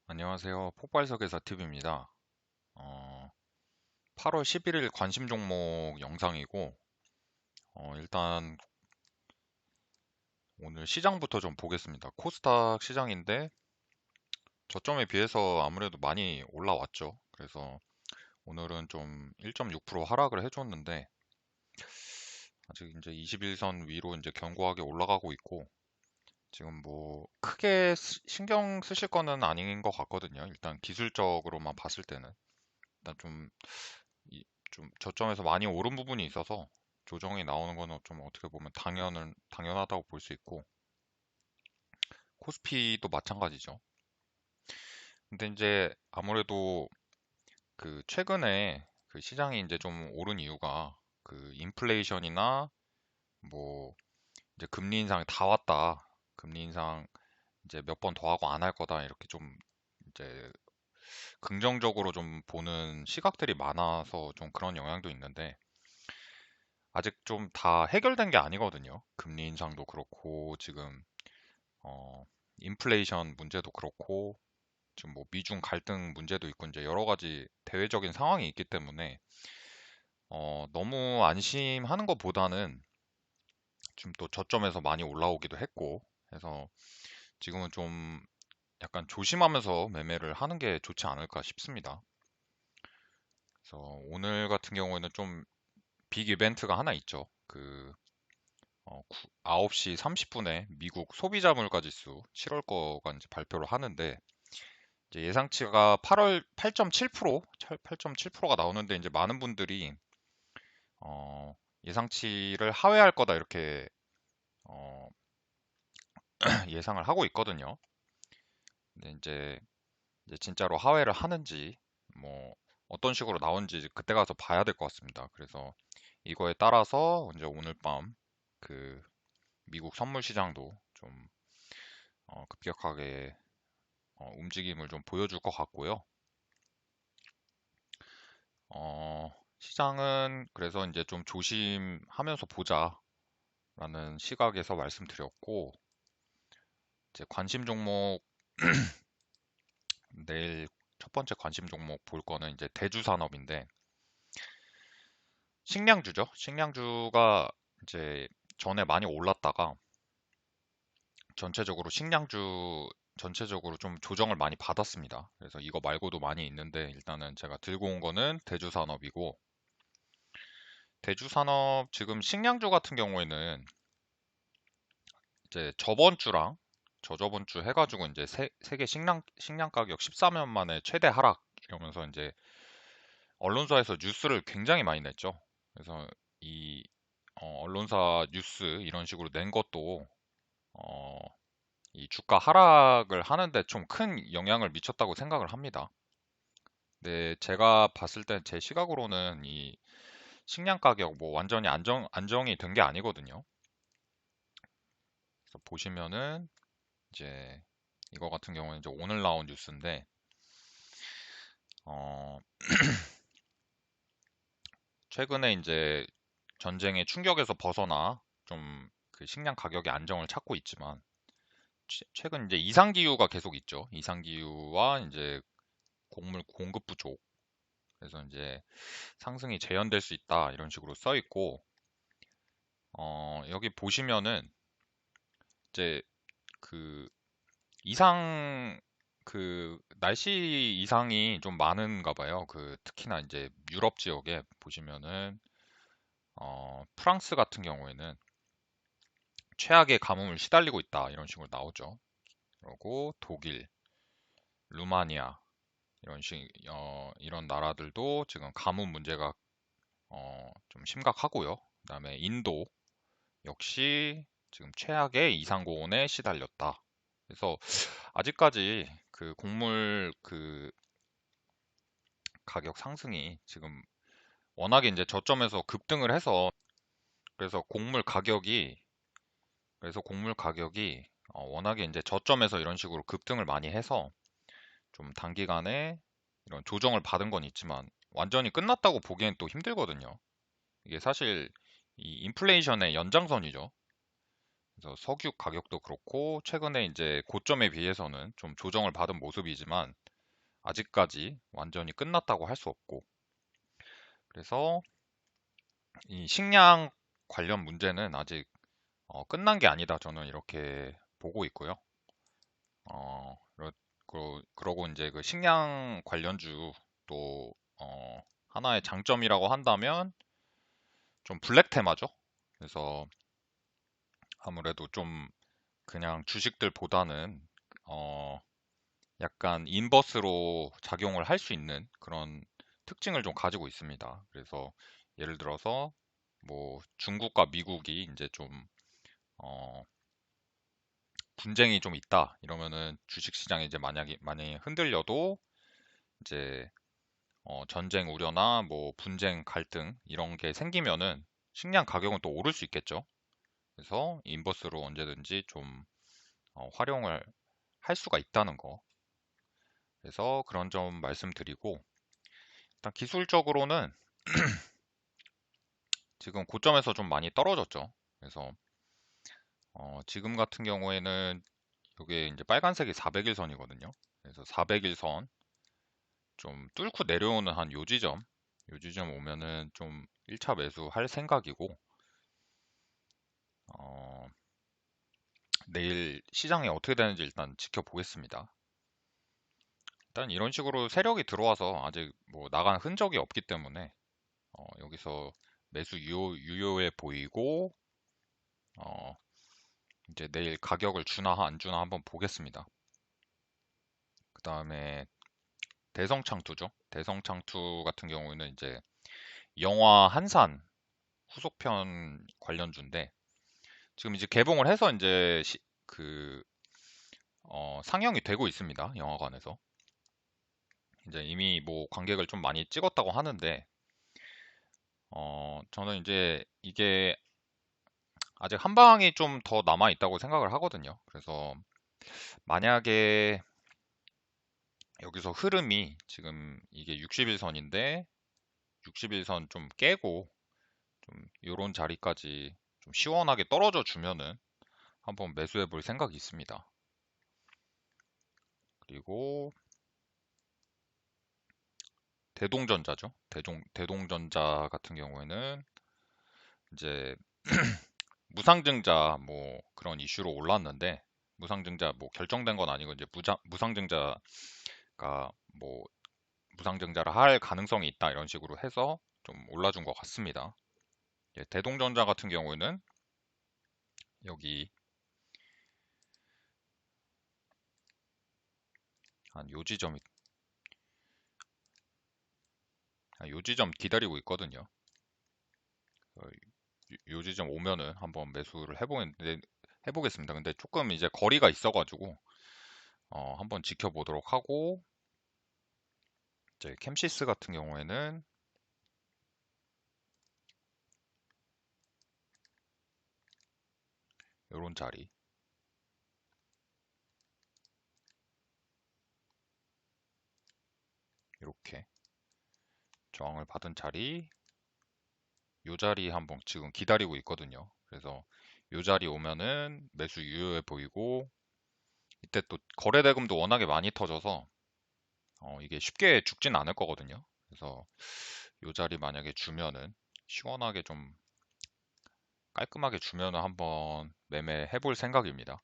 안녕하세요. 폭발석에서 TV입니다. 8월 11일 관심 종목 영상이고, 일단 오늘 시장부터 좀 보겠습니다. 코스닥 시장인데 저점에 비해서 아무래도 많이 올라왔죠. 그래서 오늘은 좀 1.6% 하락을 해줬는데 아직 이제 21선 위로 이제 견고하게 올라가고 있고, 지금 뭐 크게 신경 쓰실 거는 아닌 것 같거든요. 일단 기술적으로만 봤을 때는 일단 좀 저점에서 많이 오른 부분이 있어서 조정이 나오는 거는 좀 어떻게 보면 당연하다고 볼 수 있고, 코스피도 마찬가지죠. 근데 이제 아무래도 그 최근에 그 시장이 이제 좀 오른 이유가 그 인플레이션이나 뭐 이제 금리 인상이 다 왔다. 금리 인상 이제 몇 번 더 하고 안 할 거다. 이렇게 좀 이제 긍정적으로 좀 보는 시각들이 많아서 좀 그런 영향도 있는데, 아직 좀 다 해결된 게 아니거든요. 금리 인상도 그렇고, 지금, 어, 인플레이션 문제도 그렇고, 지금 뭐 미중 갈등 문제도 있고, 이제 여러 가지 대외적인 상황이 있기 때문에, 너무 안심하는 것보다는 지금 또 저점에서 많이 올라오기도 했고, 해서 지금은 좀 약간 조심하면서 매매를 하는 게 좋지 않을까 싶습니다. 그래서 오늘 같은 경우에는 좀 빅 이벤트가 하나 있죠. 9시 30분에 미국 소비자 물가 지수 7월 거가 이제 발표를 하는데, 이제 예상치가 8월 8.7%, 8.7%가 나오는데, 이제 많은 분들이 어, 예상치를 하회할 거다 이렇게 어, 예상을 하고 있거든요. 근데 이제 진짜로 하회를 하는지 뭐 어떤 식으로 나오는지 그때 가서 봐야 될 것 같습니다. 그래서 이거에 따라서 이제 오늘 밤 그 미국 선물 시장도 좀 급격하게 움직임을 좀 보여줄 것 같고요. 시장은 그래서 이제 좀 조심하면서 보자라는 시각에서 말씀드렸고, 이제 관심 종목, 내일 첫 번째 관심 종목 볼 거는 이제 대주산업인데, 식량주죠. 식량주가 이제 전에 많이 올랐다가 전체적으로 좀 조정을 많이 받았습니다. 그래서 이거 말고도 많이 있는데, 일단은 제가 들고 온 거는 대주산업이고, 대주산업 지금 식량주 같은 경우에는 이제 저번 주랑 저저번 주 해가지고 이제 세계 식량 가격 14년 만에 최대 하락 이러면서 이제 언론사에서 뉴스를 굉장히 많이 냈죠. 그래서 이 언론사 뉴스 이런 식으로 낸 것도 어, 이 주가 하락을 하는데 좀 큰 영향을 미쳤다고 생각을 합니다. 근데 제가 봤을 때 제 시각으로는 이 식량 가격 뭐 완전히 안정이 된 게 아니거든요. 그래서 보시면은 이제 이거 같은 경우는 이제 오늘 나온 뉴스인데, 어, 최근에 이제 전쟁의 충격에서 벗어나 좀 그 식량 가격의 안정을 찾고 있지만, 최근 이제 이상기후가 계속 있죠. 이상기후와 이제 곡물 공급 부족. 그래서 이제 상승이 재현될 수 있다 이런 식으로 써 있고, 여기 보시면은 이제 그 이상 그 날씨 이상이 좀 많은가 봐요. 특히나 이제 유럽 지역에 보시면은 프랑스 같은 경우에는 최악의 가뭄을 시달리고 있다 이런 식으로 나오죠. 그리고 독일, 루마니아 이런 나라들도 지금 가뭄 문제가 좀 심각하고요. 그다음에 인도 역시 지금 최악의 이상 고온에 시달렸다. 그래서 아직까지 그 곡물 그 가격 상승이 지금 워낙에 이제 저점에서 급등을 해서, 그래서 곡물 가격이 워낙에 이제 저점에서 이런 식으로 급등을 많이 해서 좀 단기간에 이런 조정을 받은 건 있지만 완전히 끝났다고 보기엔 또 힘들거든요. 이게 사실 이 인플레이션의 연장선이죠. 그래서 석유 가격도 그렇고 최근에 이제 고점에 비해서는 좀 조정을 받은 모습이지만 아직까지 완전히 끝났다고 할 수 없고, 그래서 이 식량 관련 문제는 아직 끝난 게 아니다, 저는 이렇게 보고 있고요. 그러고 이제 그 식량 관련주 또 하나의 장점이라고 한다면 좀 블랙 테마죠. 그래서 아무래도 좀 그냥 주식들보다는 어, 약간 인버스로 작용을 할 수 있는 그런 특징을 좀 가지고 있습니다. 그래서 예를 들어서 뭐 중국과 미국이 이제 좀 어, 분쟁이 좀 있다 이러면은 주식 시장이 이제 만약에 흔들려도 이제 전쟁 우려나 뭐 분쟁 갈등 이런 게 생기면은 식량 가격은 또 오를 수 있겠죠. 그래서 인버스로 언제든지 좀 활용을 할 수가 있다는 거. 그래서 그런 점 말씀드리고, 일단 기술적으로는 지금 고점에서 좀 많이 떨어졌죠. 그래서 지금 같은 경우에는 이게 이제 빨간색이 400일선이거든요. 그래서 400일선 좀 뚫고 내려오는 한 요 지점 오면은 좀 1차 매수할 생각이고, 어, 내일 시장이 어떻게 되는지 일단 지켜보겠습니다. 일단 이런 식으로 세력이 들어와서 아직 뭐 나간 흔적이 없기 때문에 여기서 매수 유효해 보이고, 어, 이제 내일 가격을 주나 안 주나 한번 보겠습니다. 그 다음에 대성창투죠. 대성창투 같은 경우에는 이제 영화 한산 후속편 관련주인데 지금 이제 개봉을 해서 이제 상영이 되고 있습니다. 영화관에서. 이제 이미 뭐 관객을 좀 많이 찍었다고 하는데 저는 이제 이게 아직 한 방이 좀 더 남아 있다고 생각을 하거든요. 그래서 만약에 여기서 흐름이 지금 이게 60일선인데 60일선 좀 깨고 좀 요런 자리까지 좀 시원하게 떨어져 주면은 한번 매수해 볼 생각이 있습니다. 그리고 대동전자죠. 대동전자 같은 경우에는 이제 무상증자 뭐 그런 이슈로 올랐는데 무상증자 뭐 결정된 건 아니고 이제 무상증자가 뭐 무상증자를 할 가능성이 있다 이런 식으로 해서 좀 올라준 것 같습니다. 대동전자 같은 경우에는 여기 한 요 지점 기다리고 있거든요. 어, 요 지점 오면은 한번 매수를 해보겠습니다. 근데 조금 이제 거리가 있어가지고 한번 지켜보도록 하고 이제 캠시스 같은 경우에는 요런 자리 이렇게 저항을 받은 자리 요 자리 한번 지금 기다리고 있거든요. 그래서 요 자리 오면은 매수 유효해 보이고 이때 또 거래 대금도 워낙에 많이 터져서 이게 쉽게 죽진 않을 거거든요. 그래서 요 자리 만약에 주면은 시원하게 좀 깔끔하게 주면은 한번 매매해 볼 생각입니다.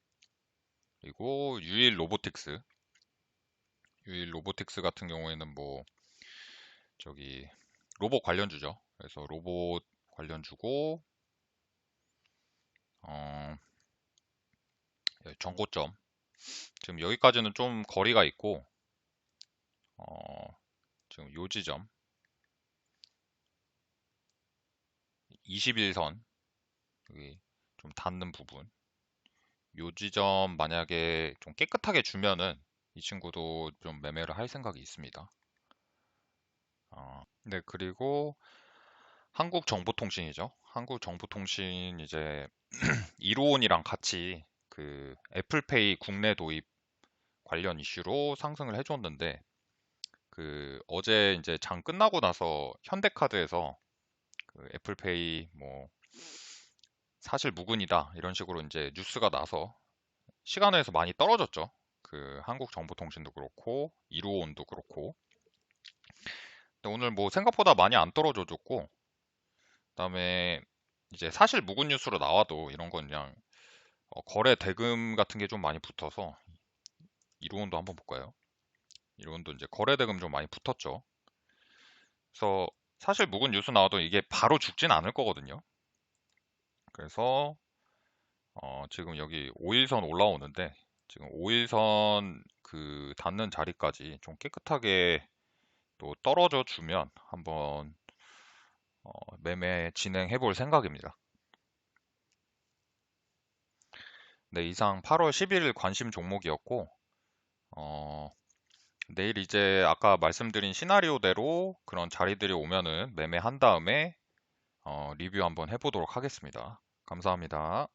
그리고 유일 로보틱스 같은 경우에는 뭐 저기 로봇 관련주죠. 그래서 로봇 관련주고 어, 전고점 지금 여기까지는 좀 거리가 있고 어, 지금 요 지점 21선 여기 좀 닿는 부분 요 지점 만약에 좀 깨끗하게 주면은 이 친구도 좀 매매를 할 생각이 있습니다. 네, 그리고 한국정보통신이죠. 한국정보통신 이제 이로온이랑 같이 그 애플페이 국내 도입 관련 이슈로 상승을 해줬는데 그 어제 이제 장 끝나고 나서 현대카드에서 그 애플페이 뭐 사실 무근이다 이런 식으로 이제 뉴스가 나서 시간에서 많이 떨어졌죠. 그 한국정보통신도 그렇고 이루온도 그렇고. 근데 오늘 뭐 생각보다 많이 안 떨어져줬고, 그다음에 이제 사실 무근 뉴스로 나와도 이런 건 그냥 거래 대금 같은 게 좀 많이 붙어서 이루온도 한번 볼까요? 이루온도 이제 거래 대금 좀 많이 붙었죠. 그래서 사실 묵은 뉴스 나와도 이게 바로 죽진 않을 거거든요. 그래서 지금 여기 5일선 올라오는데 지금 5일선 그 닿는 자리까지 좀 깨끗하게 또 떨어져 주면 한번 매매 진행해 볼 생각입니다. 네, 이상 8월 11일 관심 종목이었고 어, 내일 이제 아까 말씀드린 시나리오대로 그런 자리들이 오면은 매매한 다음에 리뷰 한번 해보도록 하겠습니다. 감사합니다.